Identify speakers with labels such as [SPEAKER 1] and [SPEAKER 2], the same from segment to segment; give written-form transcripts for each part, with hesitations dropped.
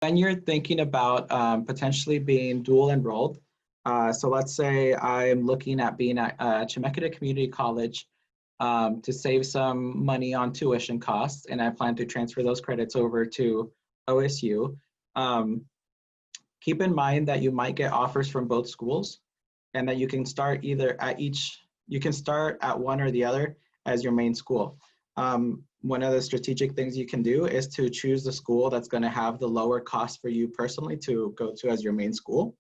[SPEAKER 1] When you're thinking about potentially being dual enrolled, so let's say I'm looking at being at Chemeketa Community College to save some money on tuition costs, and I plan to transfer those credits over to OSU. Keep in mind that you might get offers from both schools, and that you can start either at you can start at one or the other as your main school. One of the strategic things you can do is to choose the school that's going to have the lower cost for you personally to go to as your main school.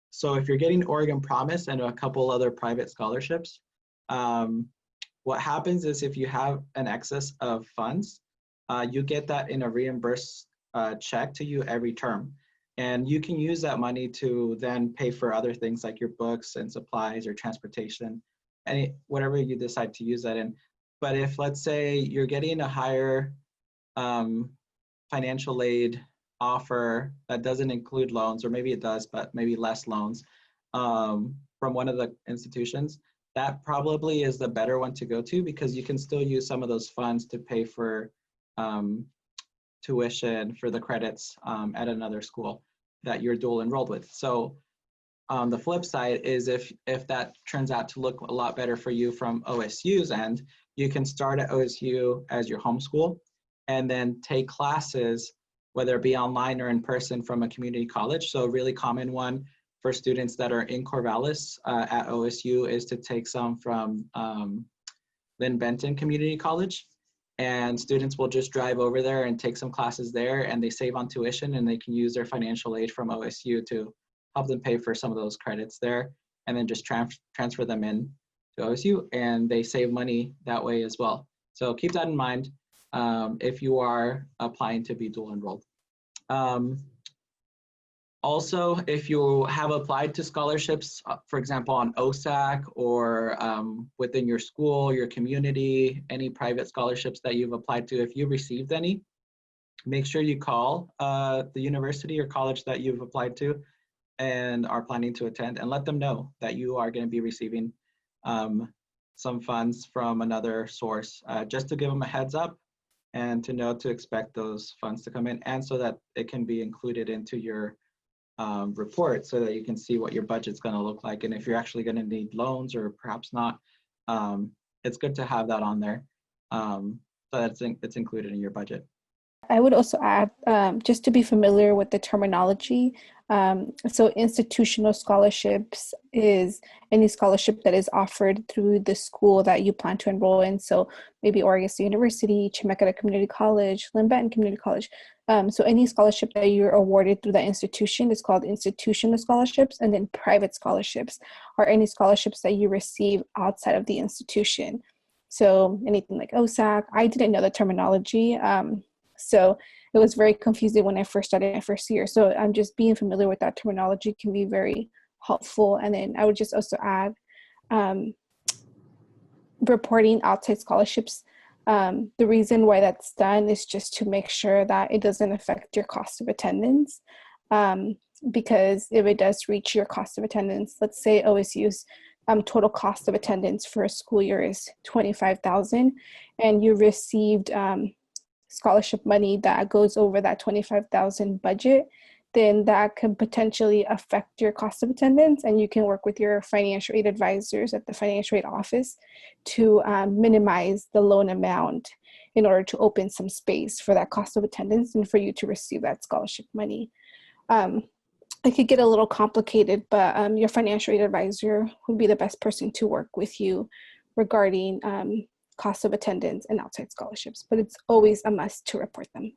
[SPEAKER 1] So if you're getting Oregon Promise and a couple other private scholarships, what happens is if you have an excess of funds, you get that in a reimbursed check to you every term. And you can use that money to then pay for other things like your books and supplies or transportation, whatever you decide to use that in. But if, let's say, you're getting a higher financial aid offer that doesn't include loans, or maybe it does, but maybe less loans from one of the institutions, that probably is the better one to go to, because you can still use some of those funds to pay for tuition for the credits at another school that you're dual enrolled with. So the flip side is if that turns out to look a lot better for you from OSU's end, you can start at OSU as your home school and then take classes, whether it be online or in person, from a community college. So a really common one for students that are in Corvallis at OSU is to take some from Lynn Benton Community College. And students will just drive over there and take some classes there, and they save on tuition, and they can use their financial aid from OSU to help them pay for some of those credits there, and then just transfer them in to OSU, and they save money that way as well. So keep that in mind if you are applying to be dual enrolled. Also, if you have applied to scholarships, for example, on OSAC or within your school, your community, any private scholarships that you've applied to, if you received any, make sure you call the university or college that you've applied to and are planning to attend, and let them know that you are going to be receiving some funds from another source, just to give them a heads up and to know to expect those funds to come in, and so that it can be included into your report, so that you can see what your budget's going to look like, and if you're actually going to need loans or perhaps not. It's good to have that on there so that it's included in your budget.
[SPEAKER 2] I would also add, just to be familiar with the terminology, so institutional scholarships is any scholarship that is offered through the school that you plan to enroll in. So maybe Oregon State University, Chemeketa Community College, Lynn Benton Community College. So any scholarship that you're awarded through that institution is called institutional scholarships, and then private scholarships are any scholarships that you receive outside of the institution. So anything like OSAC, I didn't know the terminology. So it was very confusing when I first started my first year. So I'm just being familiar with that terminology can be very helpful. And then I would just also add reporting outside scholarships. The reason why that's done is just to make sure that it doesn't affect your cost of attendance. Because if it does reach your cost of attendance, let's say OSU's total cost of attendance for a school year is $25,000, and you received scholarship money that goes over that $25,000 budget, then that can potentially affect your cost of attendance, and you can work with your financial aid advisors at the financial aid office to minimize the loan amount in order to open some space for that cost of attendance and for you to receive that scholarship money. It could get a little complicated, but your financial aid advisor would be the best person to work with you regarding cost of attendance and outside scholarships, but it's always a must to report them.